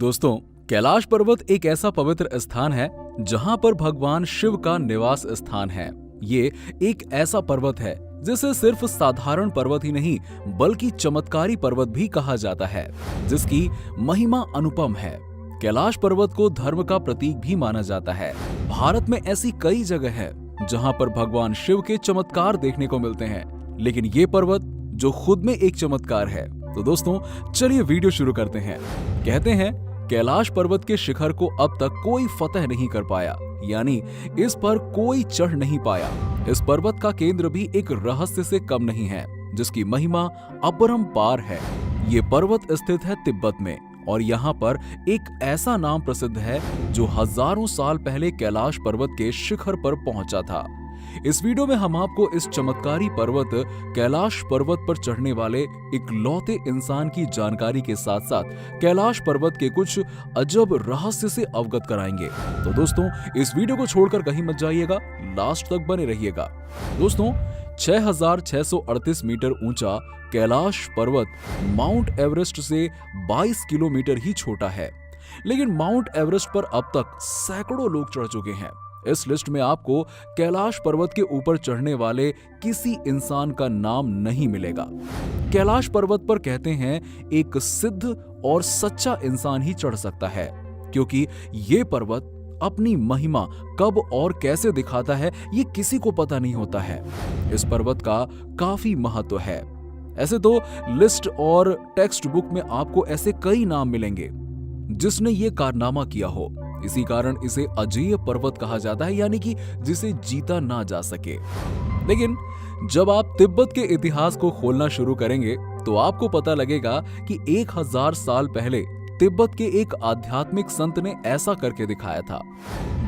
दोस्तों, कैलाश पर्वत एक ऐसा पवित्र स्थान है जहां पर भगवान शिव का निवास स्थान है। ये एक ऐसा पर्वत है जिसे सिर्फ साधारण पर्वत ही नहीं बल्कि चमत्कारी पर्वत भी कहा जाता है, जिसकी महिमा अनुपम है। कैलाश पर्वत को धर्म का प्रतीक भी माना जाता है। भारत में ऐसी कई जगह है जहां पर भगवान शिव के चमत्कार देखने को मिलते हैं, लेकिन ये पर्वत जो खुद में एक चमत्कार है। तो दोस्तों, चलिए वीडियो शुरू करते हैं। कहते हैं कैलाश पर्वत के शिखर को अब तक कोई फतह नहीं कर पाया, यानी इस पर कोई चढ़ नहीं पाया। इस पर्वत का केंद्र भी एक रहस्य से कम नहीं है, जिसकी महिमा अपरंपार है। ये पर्वत स्थित है तिब्बत में और यहाँ पर एक ऐसा नाम प्रसिद्ध है जो हजारों साल पहले कैलाश पर्वत के शिखर पर पहुंचा था। इस वीडियो में हम आपको इस चमत्कारी पर्वत कैलाश पर्वत पर चढ़ने वाले इकलौते इंसान की जानकारी के साथ साथ कैलाश पर्वत के कुछ अजब रहस्य से अवगत कराएंगे। तो दोस्तों, इस वीडियो को छोड़कर कहीं मत जाइएगा, लास्ट तक बने रहिएगा। दोस्तों, 6,638 मीटर ऊंचा कैलाश पर्वत माउंट एवरेस्ट से 22 किलोमीटर ही छोटा है, लेकिन माउंट एवरेस्ट पर अब तक सैकड़ों लोग चढ़ चुके हैं। इस लिस्ट में आपको कैलाश पर्वत के ऊपर चढ़ने वाले किसी इंसान का नाम नहीं मिलेगा। कैलाश पर्वत पर कहते हैं एक सिद्ध और सच्चा इंसान ही चढ़ सकता है, क्योंकि ये पर्वत अपनी महिमा कब और कैसे दिखाता है ये किसी को पता नहीं होता है। इस पर्वत का काफी महत्व है। ऐसे तो लिस्ट और टेक्स्ट बुक में आपको ऐसे कई नाम मिलेंगे जिसने ये कारनामा किया हो। इसी कारण इसे अजेय पर्वत कहा जाता है, यानी कि जिसे जीता ना जा सके। लेकिन जब आप तिब्बत के इतिहास को खोलना शुरू करेंगे तो आपको पता लगेगा कि 1000 साल पहले तिब्बत के एक आध्यात्मिक संत ने ऐसा करके दिखाया था।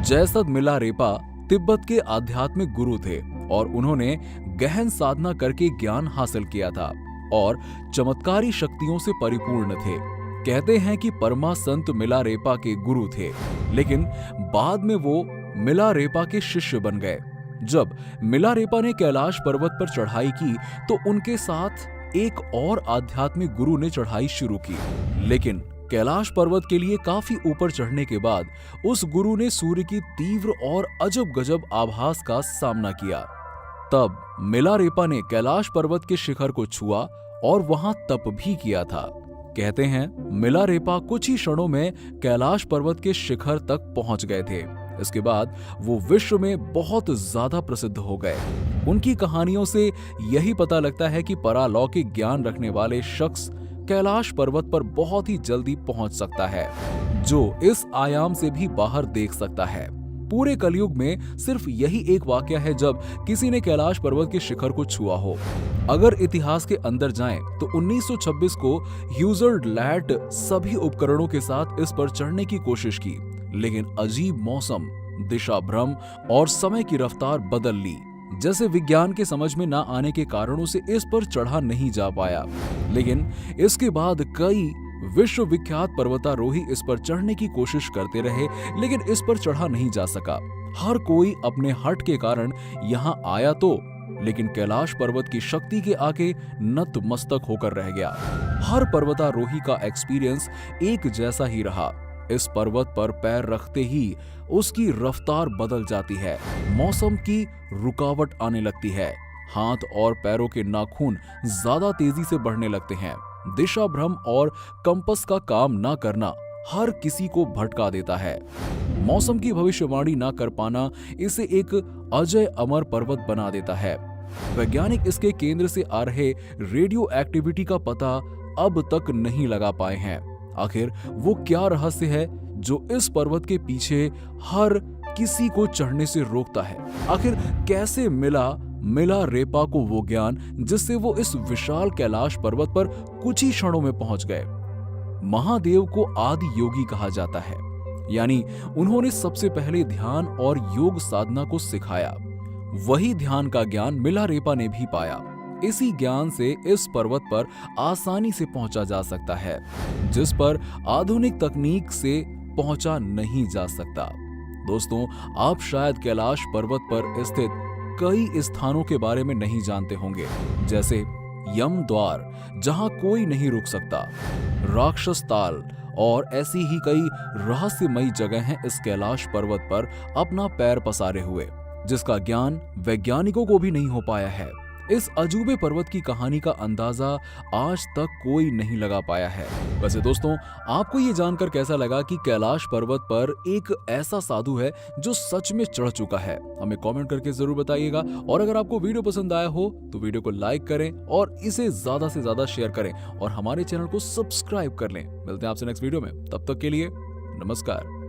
जैसद मिलारेपा तिब्बत के आध्यात्मिक गुरु थे और उन्होंने गहन साधना करके ज्ञान हासिल किया था और चमत्कारी शक्तियों से परिपूर्ण थे। कहते हैं कि परमा संत मिलारेपा के गुरु थे, लेकिन बाद में वो मिलारेपा के शिष्य बन गए। जब मिलारेपा ने कैलाश पर्वत पर चढ़ाई की तो उनके साथ एक और आध्यात्मिक गुरु ने चढ़ाई शुरू की, लेकिन कैलाश पर्वत के लिए काफी ऊपर चढ़ने के बाद उस गुरु ने सूर्य की तीव्र और अजब गजब आभास का सामना किया। तब मिलारेपा ने कैलाश पर्वत के शिखर को छुआ और वहां तप भी किया था। कहते हैं मिलारेपा कुछ ही क्षणों में कैलाश पर्वत के शिखर तक पहुंच गए थे। इसके बाद वो विश्व में बहुत ज्यादा प्रसिद्ध हो गए। उनकी कहानियों से यही पता लगता है कि परालौकिक ज्ञान रखने वाले शख्स कैलाश पर्वत पर बहुत ही जल्दी पहुंच सकता है, जो इस आयाम से भी बाहर देख सकता है। पूरे कलयुग में सिर्फ यही एक वाकया है जब किसी ने कैलाश पर्वत के शिखर को छुआ हो। अगर इतिहास के अंदर जाएं तो 1926 को ह्यूजर्ड लैट सभी उपकरणों के साथ इस पर चढ़ने की कोशिश की, लेकिन अजीब मौसम, दिशा भ्रम और समय की रफ्तार बदल ली जैसे विज्ञान के समझ में ना आने के कारणों से इस पर चढ़ा नहीं जा पाया। लेकिन इसके बाद कई विश्व विख्यात पर्वतारोही इस पर चढ़ने की कोशिश करते रहे, लेकिन इस पर चढ़ा नहीं जा सका। हर कोई अपने हट के कारण यहाँ आया तो, लेकिन कैलाश पर्वत की शक्ति के आगे नतमस्तक होकर रह गया। हर पर्वतारोही का एक्सपीरियंस एक जैसा ही रहा। इस पर्वत पर पैर रखते ही उसकी रफ्तार बदल जाती है, मौसम की रुकावट आने लगती है, हाथ और पैरों के नाखून ज्यादा तेजी से बढ़ने लगते हैं। दिशा भ्रम और कंपस का काम ना करना हर किसी को भटका देता है। मौसम की भविष्यवाणी ना कर पाना इसे एक अजय अमर पर्वत बना देता है। वैज्ञानिक इसके केंद्र से आ रहे रेडियो एक्टिविटी का पता अब तक नहीं लगा पाए हैं। आखिर वो क्या रहस्य है जो इस पर्वत के पीछे हर किसी को चढ़ने से रोकता है? आखिर कैसे मिलारेपा को वो ज्ञान जिससे वो इस विशाल कैलाश पर्वत पर कुछ ही क्षणों में पहुंच गए? महादेव को आदि योगी कहा जाता है, यानी उन्होंने सबसे पहले ध्यान और योग साधना को सिखाया। वही ध्यान का ज्ञान मिलारेपा ने भी पाया। इसी ज्ञान से इस पर्वत पर आसानी से पहुंचा जा सकता है, जिस पर आधुनिक तकनीक से पहुंचा नहीं जा सकता। दोस्तों, आप शायद कैलाश पर्वत पर स्थित कई स्थानों के बारे में नहीं जानते होंगे, जैसे यम द्वार जहां कोई नहीं रुक सकता, राक्षस ताल और ऐसी ही कई रहस्यमयी जगह हैं इस कैलाश पर्वत पर अपना पैर पसारे हुए, जिसका ज्ञान वैज्ञानिकों को भी नहीं हो पाया है। इस अजूबे पर्वत की कहानी का अंदाजा आज तक कोई नहीं लगा पाया है। वैसे दोस्तों, आपको ये जानकर कैसा लगा कि कैलाश पर्वत पर एक ऐसा साधु है जो सच में चढ़ चुका है? हमें कमेंट करके जरूर बताइएगा। और अगर आपको वीडियो पसंद आया हो तो वीडियो को लाइक करें और इसे ज्यादा से ज्यादा शेयर करें और हमारे चैनल को सब्सक्राइब कर लें। मिलते हैं आपसे नेक्स्ट वीडियो में, तब तक के लिए नमस्कार।